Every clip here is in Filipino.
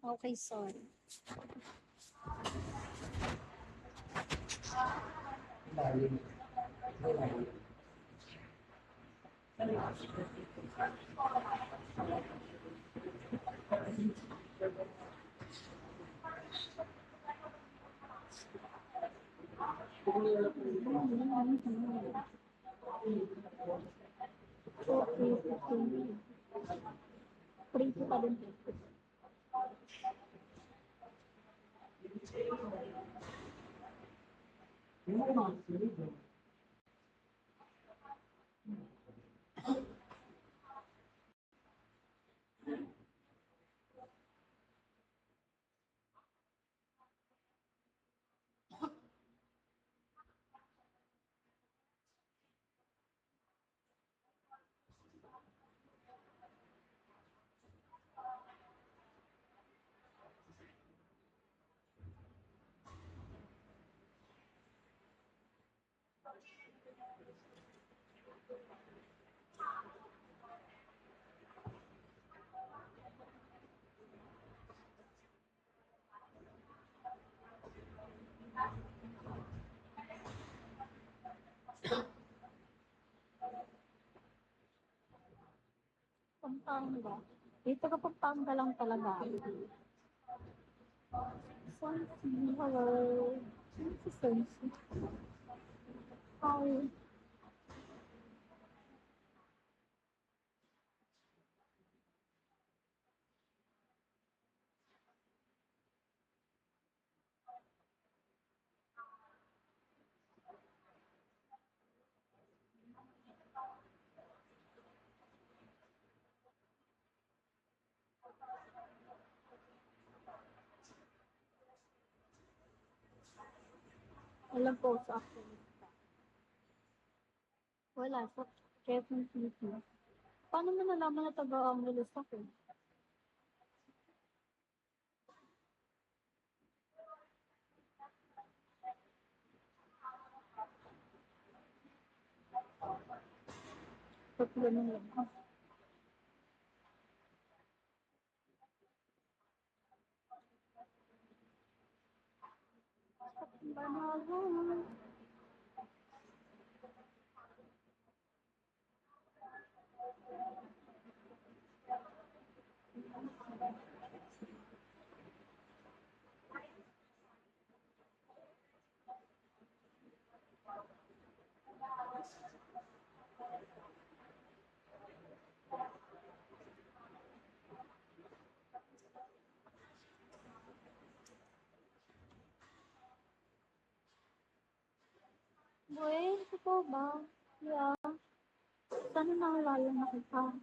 Okay, sorry. Lalim. May lalim. Okay, 15. Prito pa din. Pampanga. Dito ka Pampanga lang talaga. Sensi, hello. Sensi, sensi. Hi. Alam po sa akin. Wala, sa Quezon City. Paano mo nalaman na taga-Angeles ako? Ba't ganun lang? Banawan. Boy, ito ba? Yeah. Sana naalala na kita.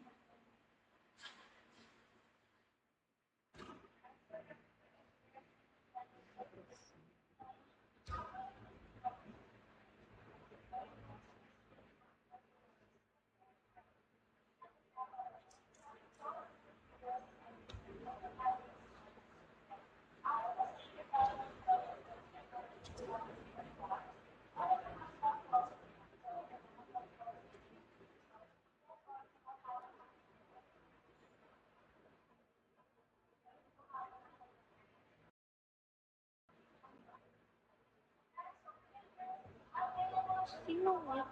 Sino next?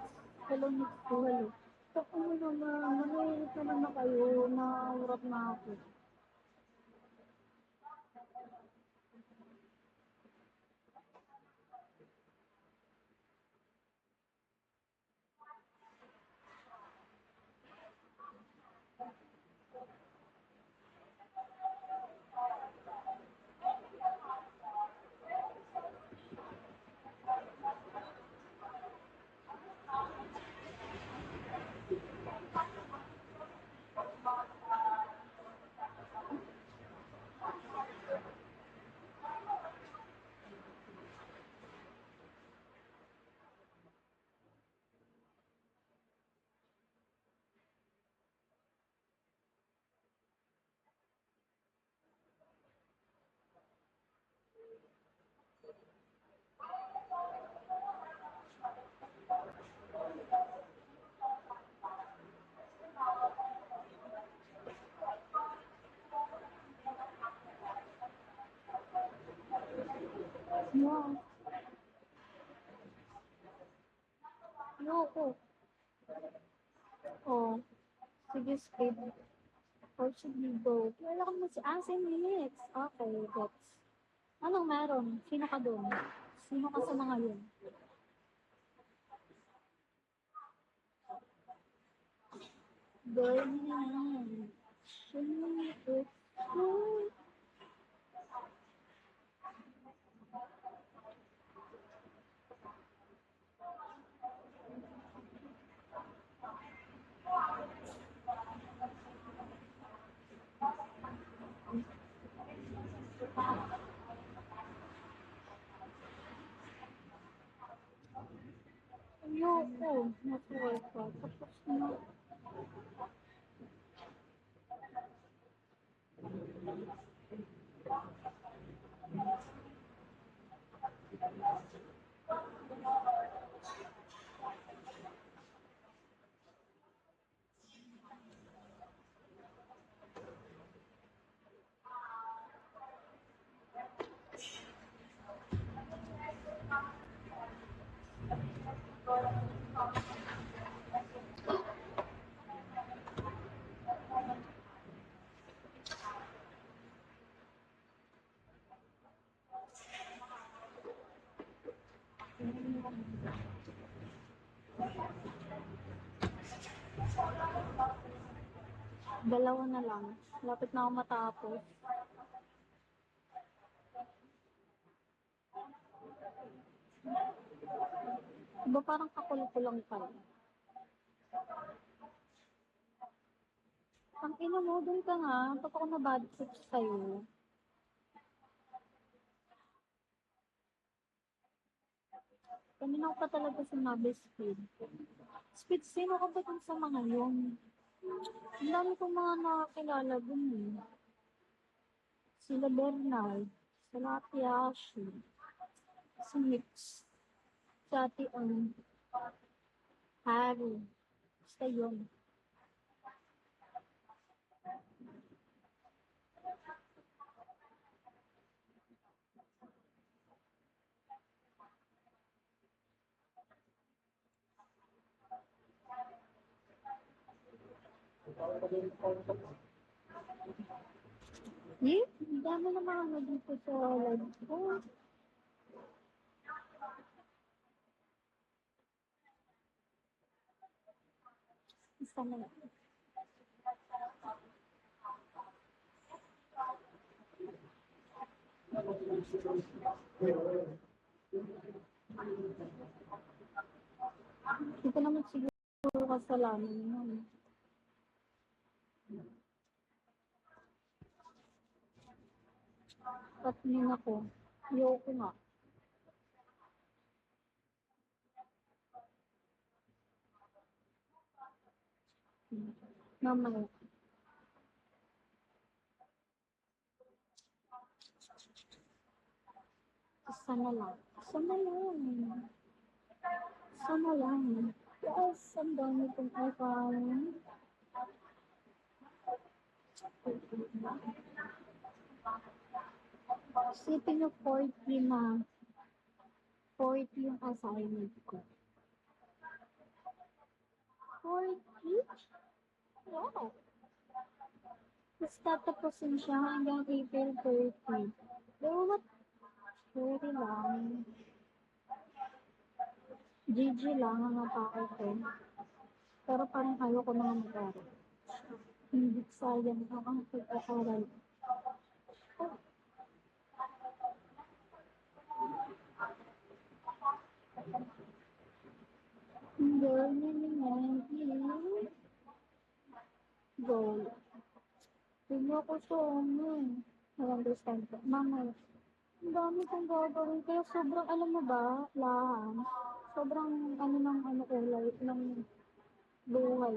Hello, next ko, hello. So, ano naman, nangyayari naman na kayo, naurap na ako. ako. Oh, sige, skip. Or should we go? Wala ka mo si 10 minutes. Okay, gets. Anong meron? Sino ka doon? Sino ka sa mga yun? Girl, yan. Sino? Ayoko. Network ko. Tapos na. Dalawa na lang. Lapit na ako matapos. Diba parang kakulo-kulang pa. Ang ina mo, dun ka nga. Ba't ako na bad trip sa'yo? Kanina ko pa talaga sinabi, Speed. Speed, sino ka ba dun sa mga yun? Ang dami kong mga nakakilala dun eh. Sila Bernard, sila Ate Ashi, si Mix, si Ate Harry. Basta yun. Ikaw pa din ito. Eh, ang dami na mga ano dito sa live ko. Isa na lang. Hindi ko naman siguro kasalanan yun. Patnin ako. Ayoko nga. Mamaya. Isa na lang. Isa na lang. Isa na lang. Yes, ang dami kong iPhone. Isipin nyo 40 na. 40 yung assignment ko. 40? Wow. Tapos tatapusin siya hanggang April 30. Pero what? 30 lang. GG lang ang atake ko. Pero parang ayoko na mag-aral. Hindi sayang ang pag-aaral. Girl, nini goal. Hindi ako so, understand ko. Mama, ang dami kong gagawin. Kaya sobrang, alam mo ba, lahat, sobrang, ng, kulay, ng buhay.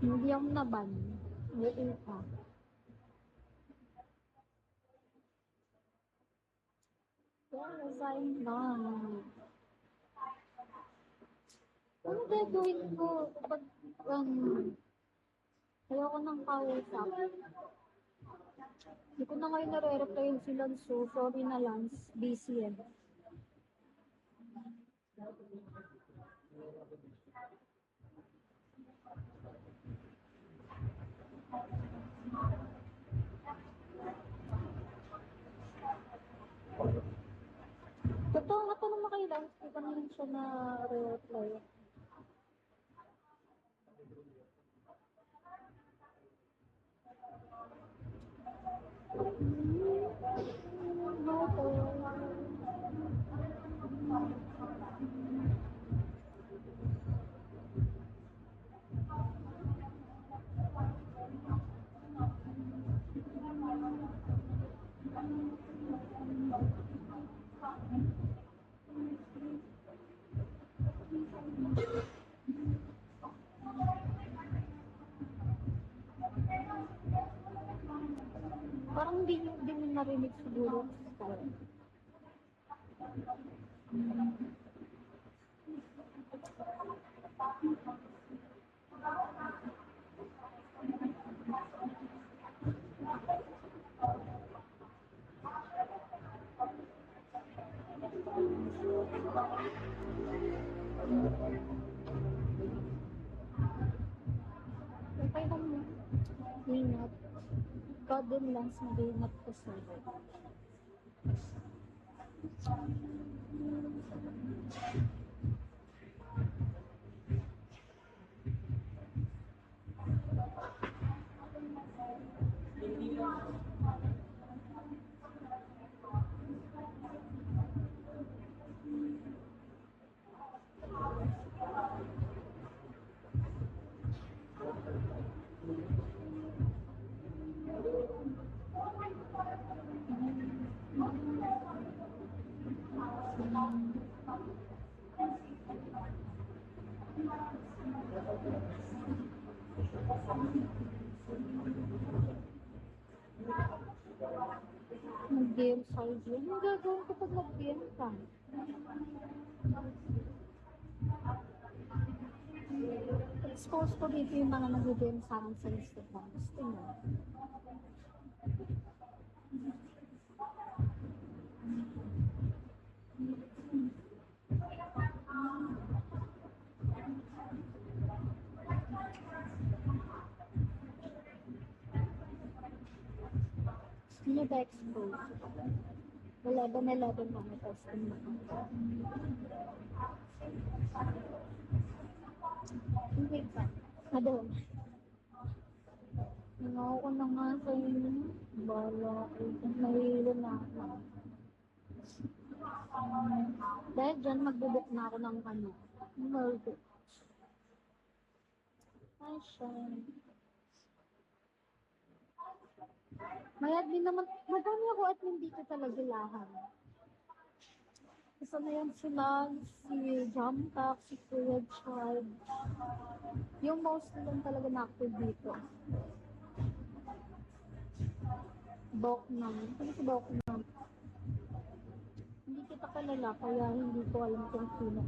Hindi ako naban. Wait pa. Ano gagawin ko kapag ayoko nang kausap? Hindi ko na ngayon nare-replyan sila, so sorry na lang, busy yan. Totoo nga tanong mo kay Lance, di pa naman siya na reply. No, to. Parang di mo narinig siguro sa story. Okay lang mo. Ingat. God din lang mag-ingat ko sa'yo. Mag-game size yun. Ang gagawin ko pag mag-game ka? Expose ko dito yung mga nag-game sa akin sa Instagram. Gusto nyo? Gusto nyo ba expose? Wala ba na laban mga testing mo? Hindi pa. Ano? Nangaw ko na nga sa inyo. Bala ko. Nahihilo na ako. Dahil dyan, magbubuk na ako ng ano. Multi. Ay, siya. Mayad din naman. Madami ako at hindi ko talaga lahat. Isa na yan sila, si Jamtak, si Kuya Chad. Yung most lang talaga na-active dito. Boknam. Ano si Boknam? Hindi kita kalala, kaya hindi ko alam kung sino.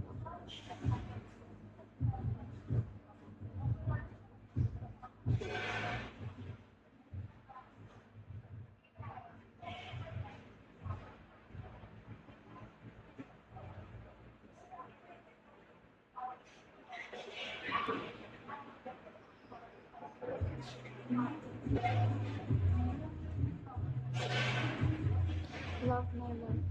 Love my life.